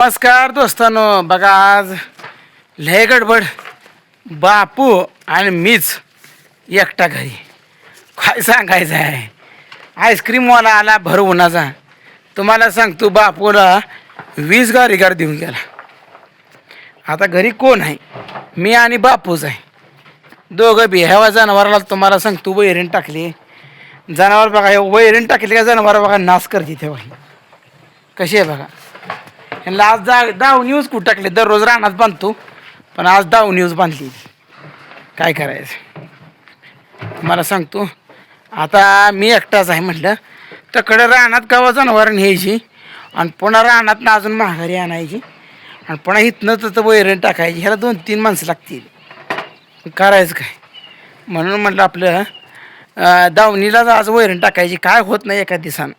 नमस्कार दोस्तांनो, बघा आज लय गडबड. बापू आणि मीच एकटा घरी. काय सांगायचं आहे, आईस्क्रीमवाला आला भर उन्हाचा. तुम्हाला सांगतो, बापूला 20 गारीगार देऊन गेला. आता घरी कोण आहे? मी आणि बापूच आहे, दोघं बी. ह्या जनावराला तुम्हाला सांगतो वैरण टाकली. जनावर बघा, वैरण टाकली का जनावर बघा नाश करते. तेव्हा कशी आहे बघा. ह्यांना आज दाव न्यूज कुठं टाकले. दररोज रानात बांधतो, पण आज दाव न्यूज बांधली. काय करायचं मला सांगतो. आता मी एकटाच आहे म्हटलं, तकडं रानात गावा जनावरं न्यायची आणि पुन्हा रानात अजून माघारी आणायची आणि पुन्हा इथनं तर वैरण टाकायची. ह्याला 2-3 माणसं लागतील. करायचं काय म्हणून म्हटलं आपलं दावणीलाच आज वैरण टाकायची. काय होत नाही एका दिवसानं.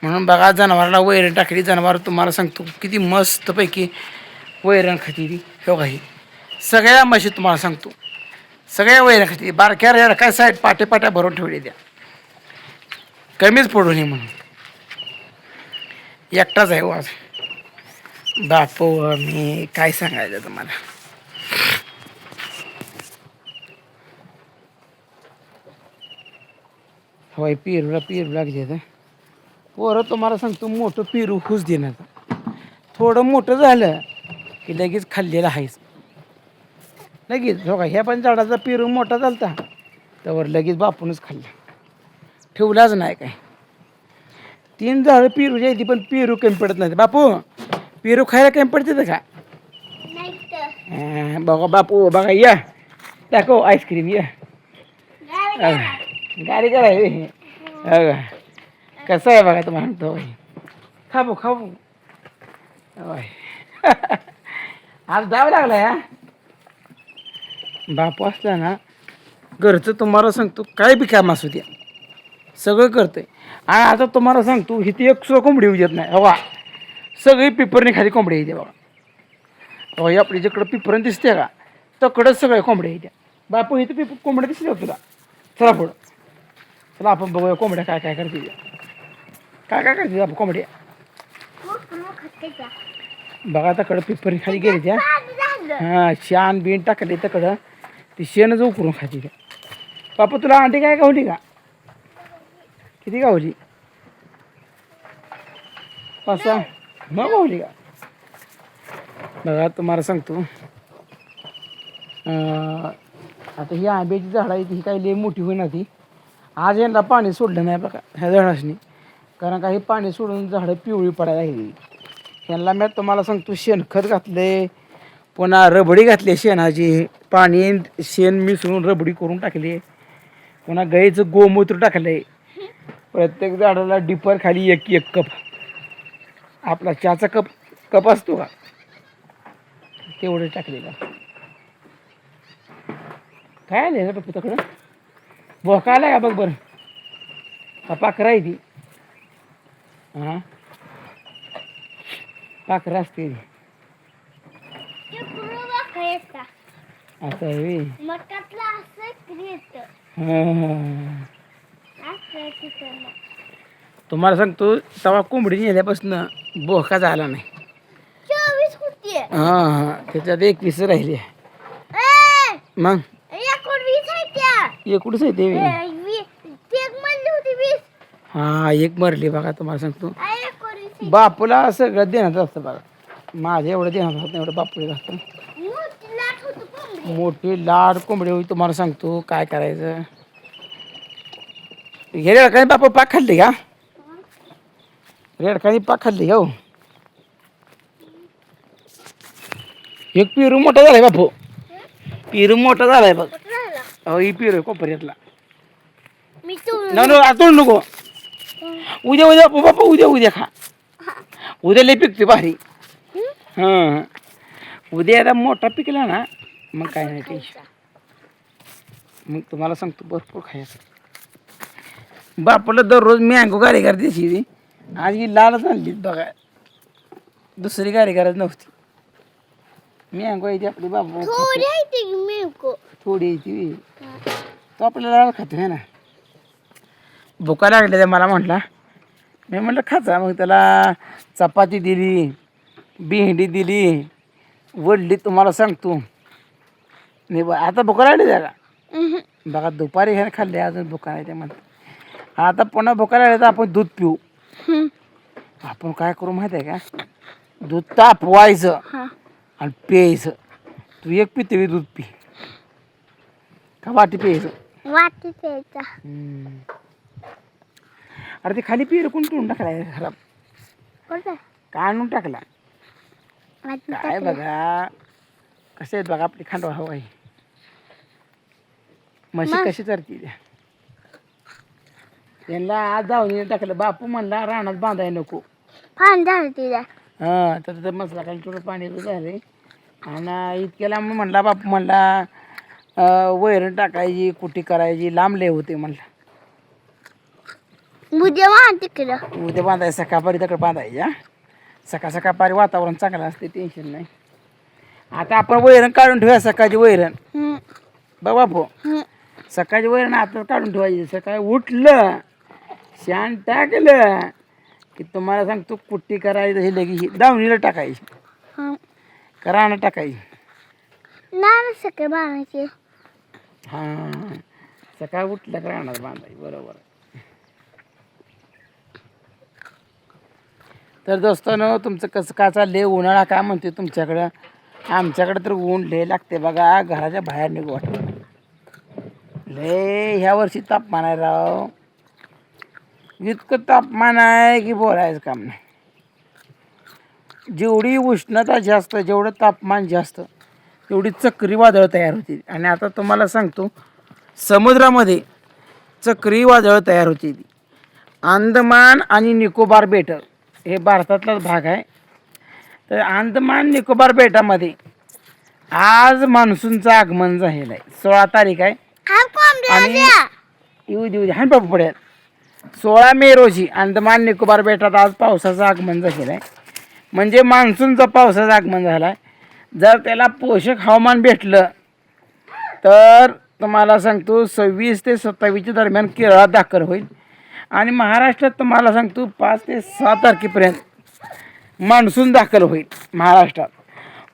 म्हणून बघा जनावराला वैरण टाकली. जनावर तुम्हाला सांगतो किती मस्तपैकी वैरण खाती. हो काही सगळ्या म्हशी तुम्हाला सांगतो सगळ्या वैरण खाती. बारक्या रेड काय साईड पाट्या भरून ठेवली द्या, कमीच पडू नये म्हणून. एकटाच आहे आज बापू. मी काय सांगायचं तुम्हाला. होय, पेरू लागले तर पोरं तुम्हाला सांगतो मोठं पेरू खुश देण्याचं. थोडं मोठं झालं की लगेच खाल्लेलं आहेच लगेच. हो का, ह्या पण झाडाचा पेरू मोठा झालता त्यावर लगेच बापूनच खाल्ला, ठेवलाच नाही. काय 3 झाडं पेरू जायची, पण पेरू कमी पडत नाही. बापू पेरू खायला कमी पडते का? बघा बापू, बघा या टाको आईस्क्रीम. या गाडी कराय कसं आहे बघा तुम्हाला म्हणतो. खाऊ आज जावं लागला या. बापू असला ना घरचं तुम्हाला सांगतो काय बी काम असू द्या सगळं करतंय. आणि आता तुम्हाला सांगतो इथे एक सुद्धा कोंबडी येऊ देत नाही. बघा सगळी पिपरने खाली कोंबडी येते. बघा बघा आपली जिकडं पिपरण दिसते का तकडंच सगळ्या कोंबड्या येत्या. बापू इथे कोंबड्या दिसल्या हो तुला? चला पुढं चला आपण बघूया कोंबड्या काय काय करते. काय करते बापू कोंबड्या? बघा तकडं पिपरी खाली गेली त्या. हां, शान बिन टाकली तकडं, ती शेणच उकरून खाते त्या. बापू तुला अंडी काय गावली का? किती गावली? 5-6 मग गावली का? बघा तुम्हाला सांगतो आता ही आंब्याची झाडं आहे ती काही लई मोठी होईना. ती आज यांना पाणी सोडलं नाही बघा ह्या झाडासनी, कारण काही पाणी सोडून झाडं पिवळी पडायला लागली. ह्यांना मी तुम्हाला सांगतो शेणखत घातले, पुन्हा रबडी घातली शेणाची. पाणी शेण मिसळून रबडी करून टाकली. पुन्हा गाईचं गोमूत्र टाकले. प्रत्येक झाडाला डिपर खाली 1-1 कप. आपला चहाचा कप असतो का तेवढं टाकलेलं. काय आलं ना बघ तकडं बोका आला का बघ बरं. हा पाखरं आहे ती. हां पाखरं असते असं आहे. तुम्हाला सांगतो तवा कोंबडी नेल्यापासून बोका झाला नाही. हां त्याच्यात 21 राहिले. मग एकुडच आहे ते. हां एक मरली बघा. तुम्हाला सांगतो बापूला सगळं देण्यात असतं बघा. माझं एवढं देण्यात होत नाही, एवढं बापूला असतं. मोठी लाड कोंबडी होई. तुम्हाला सांगतो काय करायचं. हे रेडकाने बापू पाक खाल्ली का? रेडकाने पाक खाल्ली का? हो एक पेरू मोठा झालाय बापू. पेरू मोठा झालाय बघ. हो ही पेरू कोपऱ्यातला. तोड नको. उद्या बापू उद्या खा. उद्या लई पिकते भारी. हां उद्या आता मोठा पिकला ना मग काय नाही टेन्शन. मग तुम्हाला सांगतो भरपूर खायचं. बापूला दररोज मँगो गाडी द्यायची. आज ही लालच आणली बघा, दुसरी गाडी करायची नव्हती. मँगो आहे ती आपली बापू थोडी येते तो आपल्याला खातो आहे ना. भुका लागल्या मला म्हटला. मी म्हटलं खाचा. मग त्याला चपाती दिली, भेंडी दिली, वडली तुम्हाला सांगतो. नाही बा आता भुका लागली त्या का बघा दुपारी हे खाल्ले अजून भुका नाही ते म्हणतात. आता पुन्हा भुका लागली तर आपण दूध पिऊ. आपण काय करू माहिती आहे का, दूध तापवायचं आणि प्यायचं. तू एक पिते दूध पी का वाटी प्यायचं? वाटी प्यायचा. अरे ते खाली पिर कोण टोळून टाकलाय खराब का आणून टाकला काय बघा कसे आहेत बघा आपली खांडवा हवा आहे. म्हशी कशी चरती त्या त्यांना आज जाऊन टाकलं. बापू म्हणला रानात बांधाय नको. हा तर मसला खाली थोडं पाणी झाले आणि इतक्याला म्हणला बापू म्हणला वैरण टाकायची कुटी करायची लांबले होते म्हणला. उद्या बांधायचं सकाळपारी तकडे बांधायच्या. सकाळ पारी वातावरण चांगलं असते टेन्शन नाही. आता आपण वैरण काढून ठेवूया सकाळची वैरण बघ बापू. सकाळची वैरण आता काढून ठेवायची. सकाळी उठलं शान टाकलं की तुम्हाला सांगतो कुट्टी करायची हे लगी दावणीला टाकायची का रानात टाकायची. हां सकाळ उठलं का रानात बांधायची बरोबर. तर दोस्तांनो तुमचं कसं काय चाललंय? उन्हाळा काय म्हणते तुमच्याकडं? आमच्याकडं तर ऊन लय लागते बघा. घराच्या बाहेर निघू वाटत लय. ह्या वर्षी तापमान आहे राव. इतकं तापमान आहे की बोलायचं काम नाही. जेवढी उष्णता जास्त जेवढं तापमान जास्त तेवढी चक्रीवादळ तयार होती. आणि आता तुम्हाला सांगतो समुद्रामध्ये चक्रीवादळ तयार होती. अंदमान आणि निकोबार बेट हे भारतातलाच भाग आहे. तर अंदमान निकोबार बेटामध्ये आज मान्सूनचं आगमन झालेलं आहे. 16 तारीख आहे आणि येऊ देऊ हा बाबू पडेल 16 मे रोजी अंदमान निकोबार बेटात आज पावसाचं आगमन झालेलं आहे. म्हणजे मान्सूनचं पावसाचं आगमन झालं आहे. जर त्याला पोषक हवामान भेटलं तर तुम्हाला सांगतो 26 ते 27 दरम्यान केरळात दाखल होईल. आणि महाराष्ट्रात तुम्हाला सांगतो 5 ते 6 तारखेपर्यंत मान्सून दाखल होईल महाराष्ट्रात.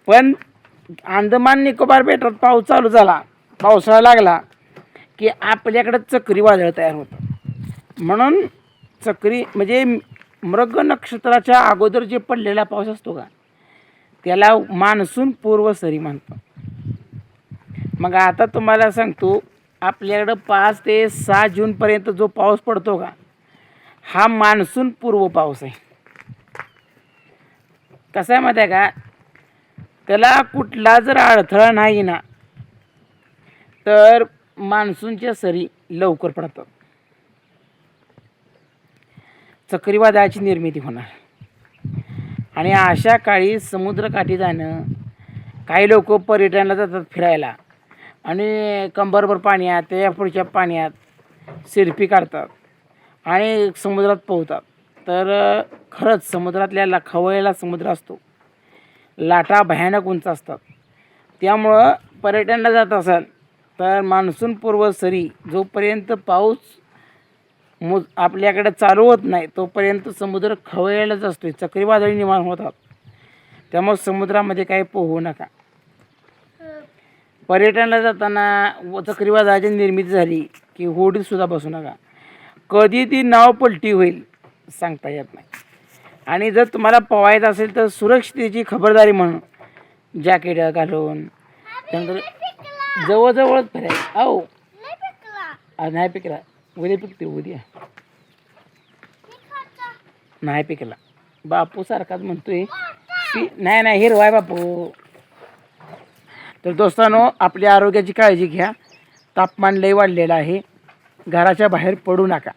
पण अंदमान निकोबार बेटात पाऊस चालू झाला पावसाळा लागला की आपल्याकडं चक्रीवादळ तयार होतं. म्हणून चक्री म्हणजे मृग नक्षत्राच्या अगोदर जे पडलेला पाऊस असतो का त्याला मान्सून पूर्व सरी म्हणतात. मग आता तुम्हाला सांगतो आपल्याकडं 5 ते 6 जूनपर्यंत जो पाऊस पडतो का हा मान्सून पूर्व पाऊस आहे. कसं आहे माहिती आहे का, त्याला कुठला जर अडथळा नाही ना तर मान्सूनच्या सरी लवकर पडतात. चक्रीवादळाची निर्मिती होणार. आणि अशा काळी समुद्रकाठी जाणं काही लोक पर्यटनाला जातात फिरायला आणि कंबरभर पाण्यात त्या पुढच्या पाण्यात सेल्फी काढतात आणि समुद्रात पोहतात. तर खरंच समुद्रातल्या खवळलेला समुद्र असतो. लाटा भयानक उंच असतात. त्यामुळं पर्यटनाला जात असाल तर मान्सून पूर्व सरी जोपर्यंत पाऊस आपल्याकडे चालू होत नाही तोपर्यंत समुद्र खवळलेलाच असतो. चक्रीवादळी निर्माण होतात. त्यामुळे समुद्रामध्ये काही पोहू नका. पर्यटनाला जाताना चक्रीवादळाची निर्मिती झाली की होडीतसुद्धा बसू नका. कधी ती नाव पलटी होईल सांगता येत नाही. आणि जर तुम्हाला पोहायचं असेल तर सुरक्षिततेची खबरदारी म्हणून जॅकेट घालून त्यानंतर जवळजवळच फिरायचं. अहो नाही पिकला उद्या पिकते उद्या नाही पिकला. बापू सारखाच म्हणतोय नाही हिरवा आहे बापू. तर दोस्तांनो आपल्या आरोग्याची काळजी घ्या. तापमान लय वाढलेलं आहे. घराच्या बाहेर पडू नका.